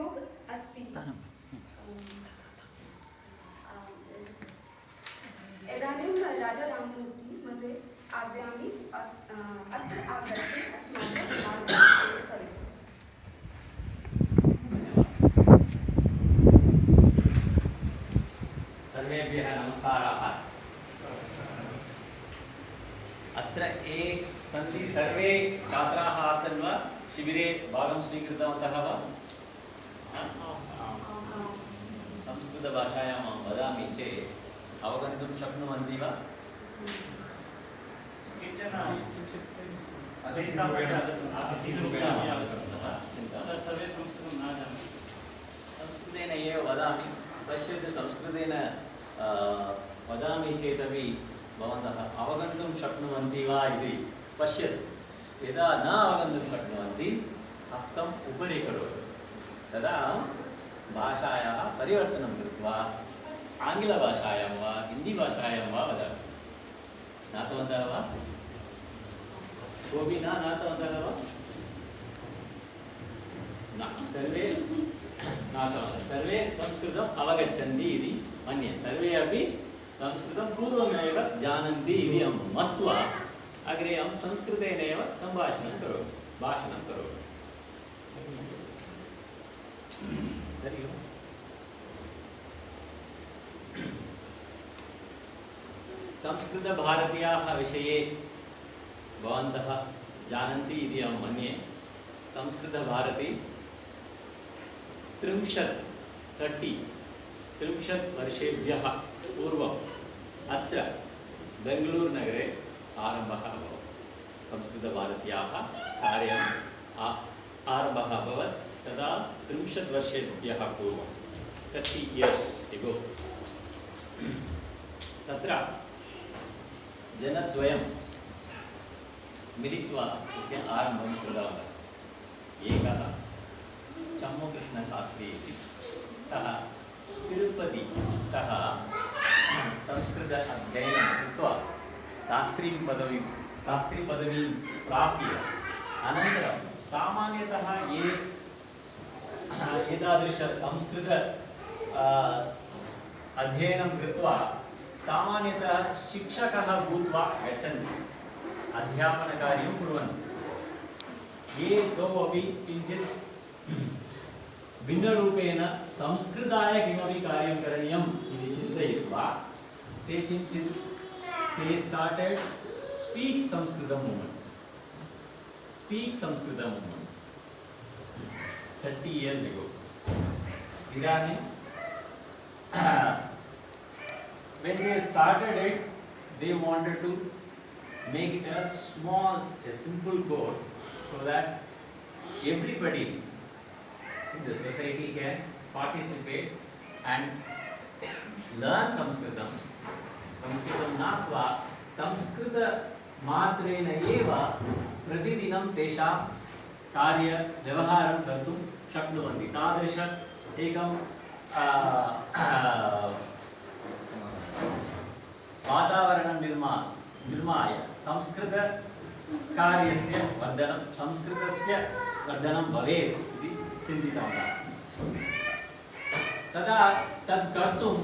उपयोग अस्ति। इदानीं राजा राममूर्ति मध्ये आव्यामि अत्र आगत्य अस्माकं मार्गदर्शनं करोतु। सर्वेभ्यः नमस्काराः। अत्र ये सन्ति सर्वे छात्राः आसन् वा? शिबिरे भागं स्वीकृतवन्तः वा? संस्कृतभाषायां वदामि चेत् अवगन्तुं शक्नुवन्ति वा? सर्वे संस्कृतं न जानन्ति। संस्कृतेन एव वदामि। पश्यतु, संस्कृतेन वदामि चेदपि भवन्तः अवगन्तुं शक्नुवन्ति वा इति पश्यतु। यदा न अवगन्तुं शक्नुवन्ति हस्तम् उपरि करोतु, तदा भाषायाः परिवर्तनं कृत्वा आङ्ग्लभाषायां वा हिन्दीभाषायां वा वदामि। ज्ञातवन्तः वा? कोऽपि न ज्ञातवन्तः वा? न, सर्वे ज्ञातवन्तः। सर्वे संस्कृतम् अवगच्छन्ति इति मन्ये। सर्वे अपि संस्कृतं पूर्वमेव जानन्ति इति अहं मत्वा अग्रे अहं संस्कृतेनैव सम्भाषणं करोमि, भाषणं करोमि। हरि ओम्। संस्कृतभारत्याः विषये भवन्तः जानन्ति इति अहं मन्ये। संस्कृतभारती 30 वर्षेभ्यः पूर्वम् अत्र बेङ्गलूरुनगरे आरम्भः अभवत्। संस्कृतभारत्याः कार्यम् आरम्भः अभवत् तदा 30 वर्षेभ्यः पूर्वं, 30 years ago। तत्र जनद्वयं मिलित्वा तस्य आरम्भं कृतवन्तः। एकः चम्मुकृष्णशास्त्री इति, सः तिरुपतितः संस्कृत अध्ययनं कृत्वा शास्त्रीपदवीं प्राप्य अनन्तरं सामान्यतः ये एतादृश संस्कृत अध्ययनं कृत्वा सामान्यतः शिक्षकः भूत्वा गच्छन्ति, अध्यापनकार्यं कुर्वन्ति। ये तौ अपि किञ्चित् भिन्नरूपेण संस्कृताय किमपि कार्यं करणीयम् इति चिन्तयित्वा ते स्टार्टेड् स्पीक् संस्कृतं मूव्मेण्ट्। 30 years ago. इदानीं when they started it, they wanted to make it a simple course so that everybody in the society can participate and learn Sanskritam. Sanskritam ज्ञात्वा संस्कृतमात्रेण एव प्रतिदिनं तेषां कार्यव्यवहारं कर्तुं शक्नुवन्ति। तादृश एकं वातावरणं निर्माय संस्कृतकार्यस्य वर्धनं, संस्कृतस्य वर्धनं भवेत् इति चिन्तितवन्तः। तदा तत् कर्तुम्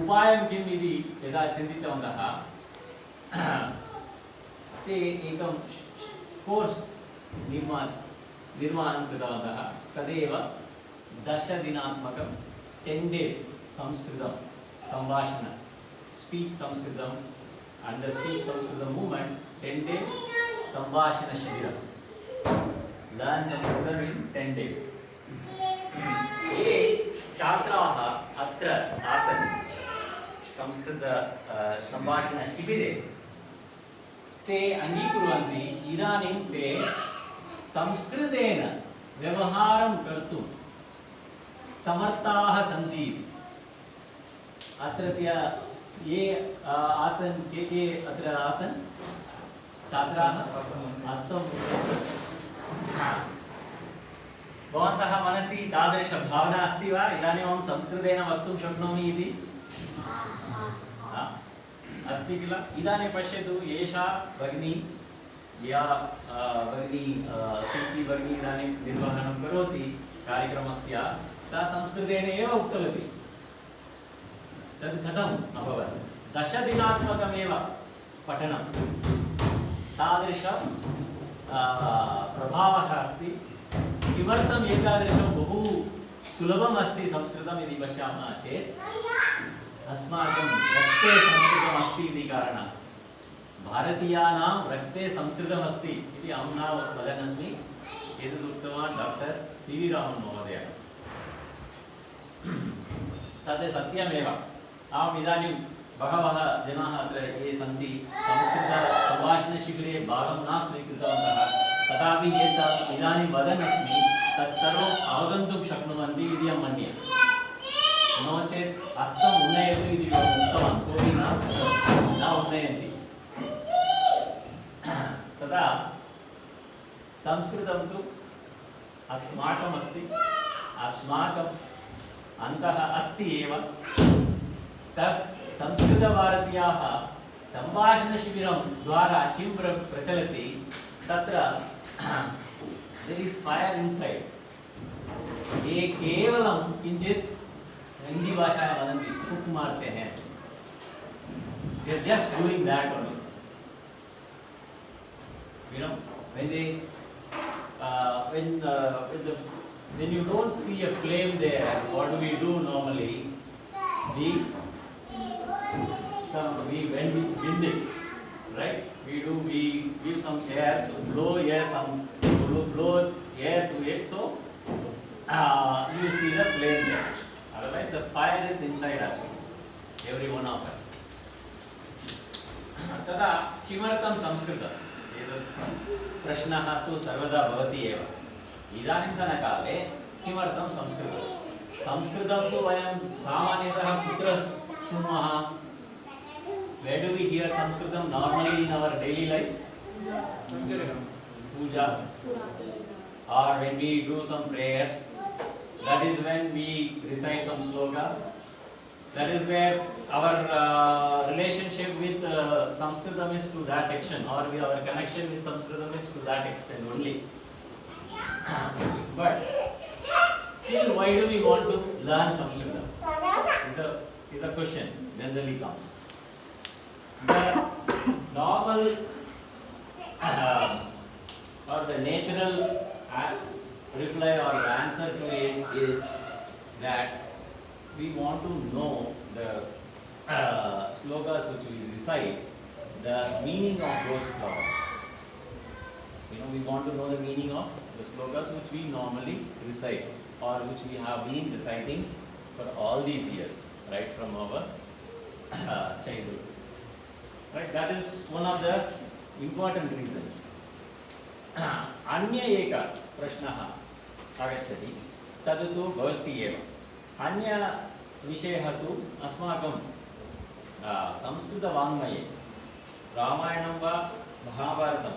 उपायं किम् इति यदा चिन्तितवन्तः, ते एकं कोर्स् निर्माणं कृतवन्तः। तदेव 10 दिनात्मकं 10 days संस्कृतं सम्भाषण, स्पीक् संस्कृतम् and the speak Sanskritam movement, 10 day सम्भाषण शिबिरं, learn Sanskritam in 10 days। ये छात्राः अत्र आसन् संस्कृत सम्भाषण शिबिरे, ते अङ्गीकुर्वन्ति इदानीं ते संस्कृतेन व्यवहारं कर्तुं समर्थाः सन्ति। अत्रत्य ये आसन् के अत्र आसन् छात्राः हस्तं भवन्तः मनसि तादृशभावना अस्ति वा? इदानीं अहं संस्कृतेन वक्तुं शक्नोमि इति अस्ति किल? इदानीं पश्यतु, एषा भगिनी या भगिनी शिल्पी भगिनी इदानीं निर्वहणं करोति कार्यक्रमस्य, सा संस्कृतेन एव उक्तवती। तद् कथम् अभवत्? 10 दिनात्मकमेव पठनं, तादृश प्रभावः अस्ति। किमर्थम् एतादृशं बहु सुलभम् अस्ति संस्कृतम् इति पश्यामः चेत्, अस्माकं रक्ते संस्कृतम् अस्ति इति कारणात्। भारतीयानां रक्ते संस्कृतमस्ति इति अहं न वदन्नस्मि, एतद् उक्तवान् डॉक्टर सी वी रामन् महोदयः। तद् सत्यमेव। अहम् इदानीं बहवः जनाः अत्र ये सन्ति संस्कृतसम्भाषणशिबिरे भागं न स्वीकृतवन्तः, तथापि यत् इदानीं वदन् अस्मि तत् सर्वम् अवगन्तुं शक्नुवन्ति इति अहं मन्ये। नो चेत् हस्तम् उन्नयतु इति उक्तवान्, कोऽपि न उन्नयन्ति। तदा संस्कृतं तु अस्माकम् अस्ति, अस्माकम् अन्तः अस्ति एव। संस्कृतभारत्याः सम्भाषणशिबिरं द्वारा किं प्रचलति, तत्र देयर इज फायर इनसाइड। ये केवलं किञ्चित् हिंदी भाषायां वदन्ति फुक मारते हैं, they are just doing that only. You know, when you don't see a flame there, what do we do normally? We wind it, right? We give some air, so blow air to it, so you see the flame there. Otherwise, the fire is inside us, every one of us. तदा किमर्थं संस्कृतम्? एतत् प्रश्नः तु सर्वदा भवति एव। इदानीन्तनकाले किमर्थं संस्कृतं? संस्कृतं तु वयं सामान्यतः कुत्र शृण्मः? Where do we hear Sanskritam normally in our daily life? Puja. Or when we do some prayers, that is when we recite some sloka. That is where our relationship with Sanskritam is to that extent, or our connection with Sanskritam is to that extent only. But still, why do we want to learn Sanskritam? Is a question generally comes. The normal or the natural reply or answer to it is that we want to know the slokas which we recite, the meaning of those slokas. We want to know the meaning of the slokas which we normally recite or which we have been reciting for all these years, right from our childhood. Right, that is one of the important reasons. अन्य एक प्रश्नः आगच्छति, तद् तु भवति एव। अन्य विषयः तु अस्माकं संस्कृतवाङ्मये रामायणं वा महाभारतं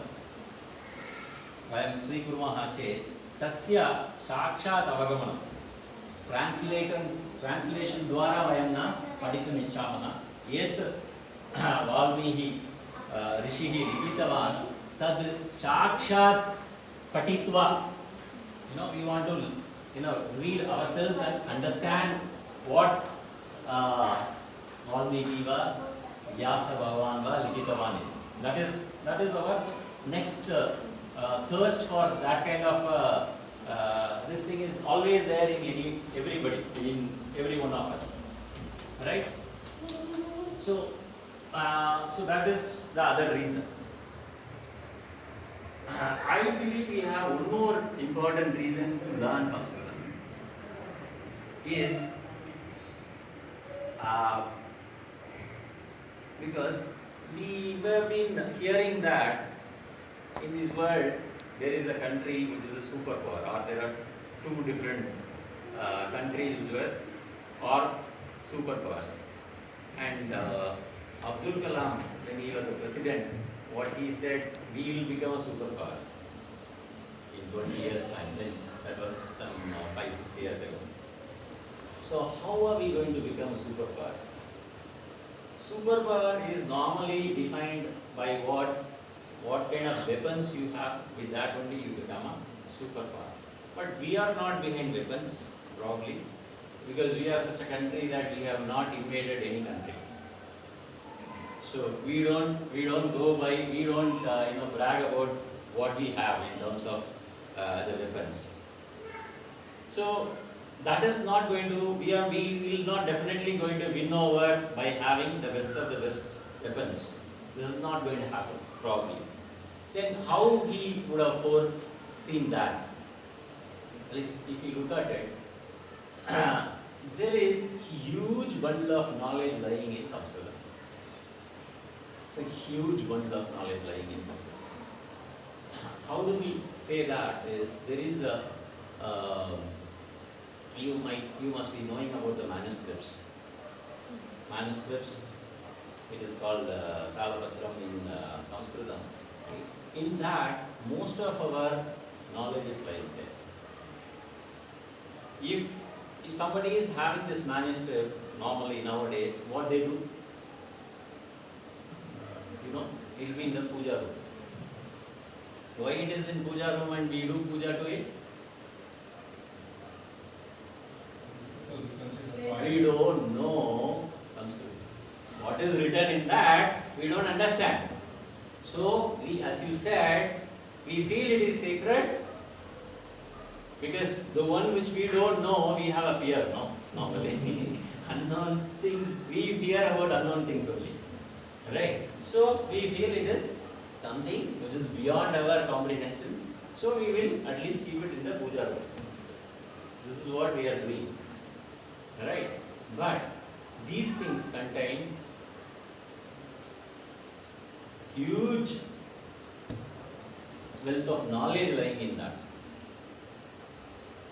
वयं स्वीकुर्मः चेत् तस्य साक्षात् अवगमनं ट्रान्स्लेशन् द्वारा वयं न पठितुम् इच्छामः। यत् वाल्मीकि ऋषिः लिखितवान् तद् साक्षात् पठित्वा, we want to read ourselves and understand what Valmiki va Vyasa Bhagavan va लिखितवान्. That is our next thirst for that kind of this thing is always there in everybody, in every one of us, right? So that is the other reason. I believe we have one more important reason to learn Sanskrit is because we have been hearing that in this world there is a country which is a superpower, or there are two different countries which are superpowers. And Abdul Kalam, when he was the president, what he said, we will become a superpower in 20 years time. Then that was some 5-6 years ago. So how are we going to become a superpower? Superpower is normally defined by what what kind of weapons you have, with that only you become a superpower. But we are not behind weapons, probably, because we are such a country that we have not invaded any country. So we don't go by, we don't brag about what we have in terms of the weapons. So that is not going to, we will not definitely going to win over by having the best of the best weapons. This is not going to happen, probably. Then how he would have foreseen that? At least if you look at it, there is huge bundle of knowledge lying in Sanskrit. It's a huge bundle of knowledge lying in Sanskrit. How do we say that? Is there is a you must be knowing about the manuscripts. Manuscripts, it is called Kalapatram in Sanskrit. In that, most of our knowledge is lying there. If somebody is having this manuscript, normally nowadays, what they do? It will be in the puja room. Why it is in puja room and we do puja to it? We don't know Sanskrit. What is written in that, we don't understand. So, as you said, we feel it is sacred because the one which we don't know, we have a fear, no? Normally. Unknown things, we fear about unknown things only. Right? So, we feel it is something which is beyond our comprehension. So, we will at least keep it in the puja room. This is what we are doing. Right? But these things contain huge wealth of knowledge lying in that,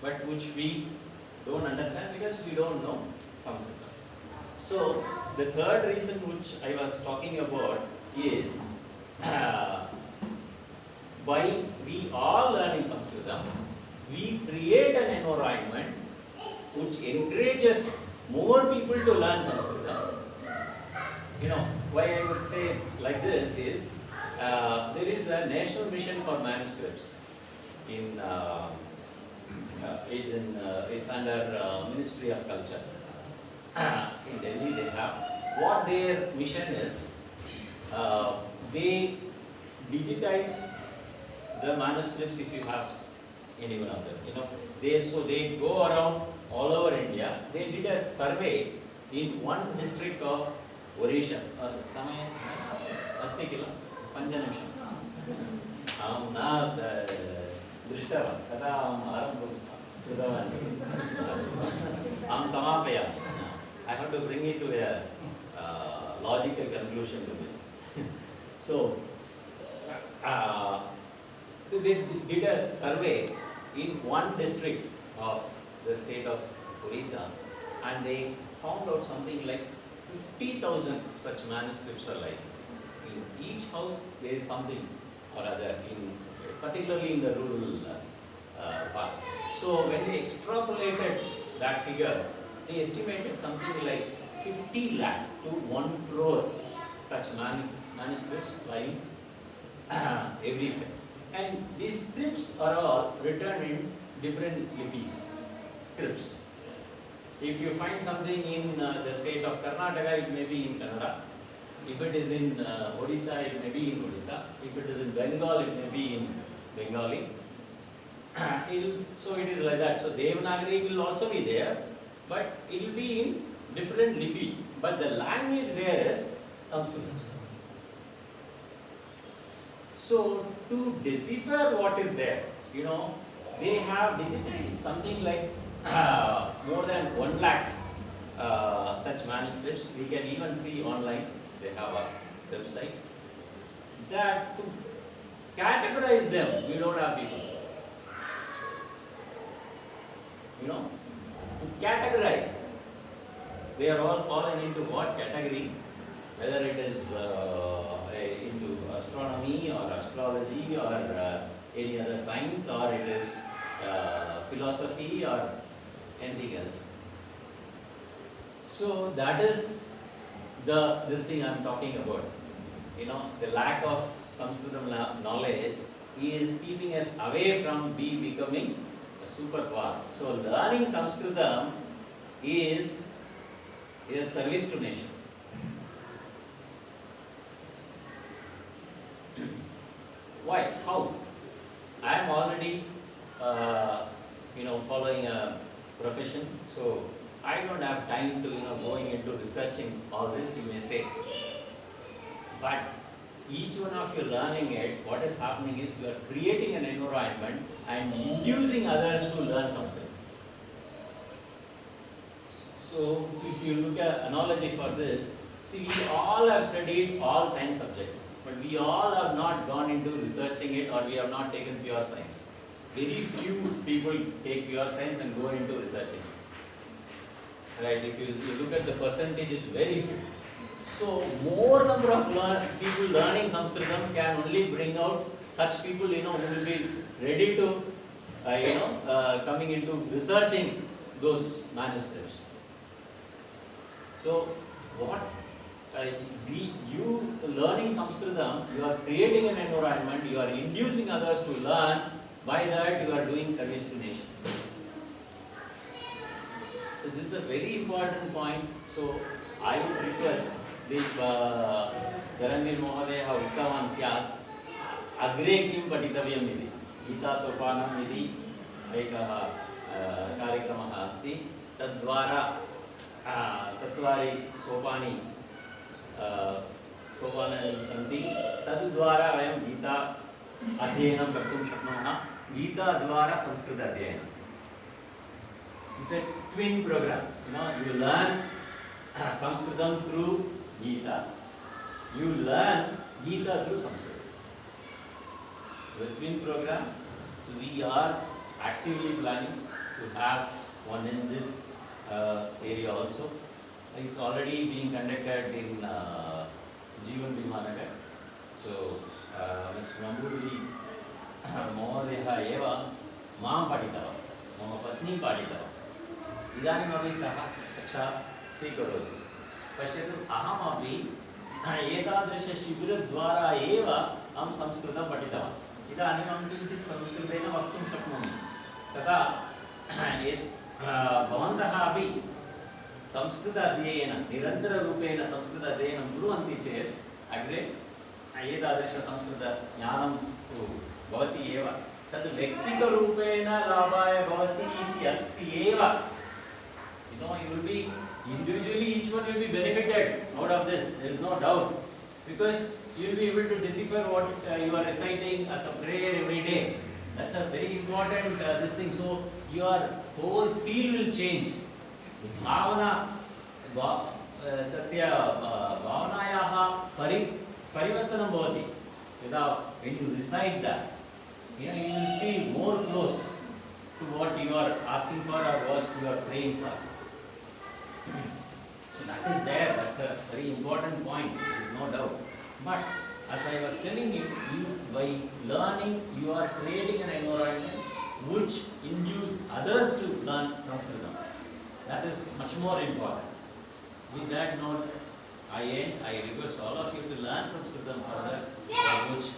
but which we don't understand because we don't know Sanskrit. So the third reason which I was talking about is by we all learning Sanskrit, we create an environment which encourages more people to learn Sanskrit. Why I would say like this is, there is a national mission for manuscripts in it's under Ministry of Culture. In Delhi they have, what their mission is, they digitize the manuscripts if you have any one of them. They go around all over India. They did a survey in one district of Odisha. Samay asti kila panjanimsham. Aham na drishtavan. Kada aham arambha kritavan. Aham samapayami. I have to bring it to a logical conclusion to this. So they did a survey in one district of the state of Odisha, and they found out something like 50,000 such manuscripts are lying. In each house there is something or other, particularly in the rural part. So when they extrapolated that figure, they estimated something like 50 lakh to 1 crore such manuscripts lying everywhere. And these scripts are all written in different lipis, scripts. If you find something in the state of Karnataka, it may be in Kannada. If it is in Odisha, it may be in Odisha. If it is in Bengal, it may be in Bengali. So it is like that. So Devanagari will also be there, but it will be in different lipi. But the language there is Sanskrit. So to decipher what is there, they have digitized something like more than 1 lakh such manuscripts. We can even see online, they have a website. That to categorize them, we don't have people. To categorize, they are all fallen into what category? Whether it is into astronomy or astrology or any other science, or it is philosophy or anything else. So that is this thing I am talking about. The lack of Sanskritam knowledge is keeping us away from becoming a superpower. So learning Sanskritam is a service to nation. Why? How? I am already, following a profession, so I don't have time to, going into researching all this, you may say. But each one of you learning it, what is happening is you are creating an environment and inducing others to learn something. So if you look at analogy for this, see, we all have studied all science subjects, but we all have not gone into researching it, or we have not taken pure science. Very few people take pure science and go into researching. Right? If you look at the percentage, it's very few. So more number of people learning Sanskritam can only bring out such people, who will be ready to, coming into researching those manuscripts. So what you learning Sanskritam, you are creating an environment, you are inducing others to learn. By that, you are doing service to nation. So this is a very important point. So I would request the Dharanvir Mohodaya Uttavan Syat Agre Kim Patitavyam Iti Gita Sopanam Iti Ekah Karikramah Asti Tadvara Chatvari Sopani Sopanani Santi Tadudvara Vayam Gita Adhyanam Kartum Shaknumaha Gita Dvara Samskrita Adhyanam. It's a twin program. You learn Sanskritam through Gita. You learn Gita through Sanskrit. The twin program. So we are actively planning to have one in this area also. It's already being conducted in Jeevan Bhimanagar. So Mr. Namburi Mohodeha eva maam paditava, mama patni paditava. इदानीमपि सः कक्षा स्वीकरोति पश्यतु अहमपि एतादृशशिबिरद्वारा एव अहं संस्कृतं पठितवान् इदानीम् अहं किञ्चित् संस्कृतेन वक्तुं शक्नोमि तथा भवन्तः अपि संस्कृत अध्ययन निरन्तररूपेण संस्कृत अध्ययनं कुर्वन्ति चेत् अग्रे एतादृशसंस्कृतज्ञानं तु भवति एव तद् व्यक्तिगतरूपेण लाभाय भवति इति अस्ति एव. You will be individually, each one will be benefited out of this. There is no doubt, because you will be able to decipher what you are reciting as a prayer every day. That's a very important this thing. So your whole feel will change. Bhavana, tasya bhavanayaha parivartanam bhavati. When you recite that, you will feel more close to what you are asking for or what you are praying for. So that is there, that's a very important point, no doubt. But as I was telling you, by learning, you are creating an environment which induces others to learn Sanskritam. That is much more important. With that note, I request all of you to learn Sanskritam further, which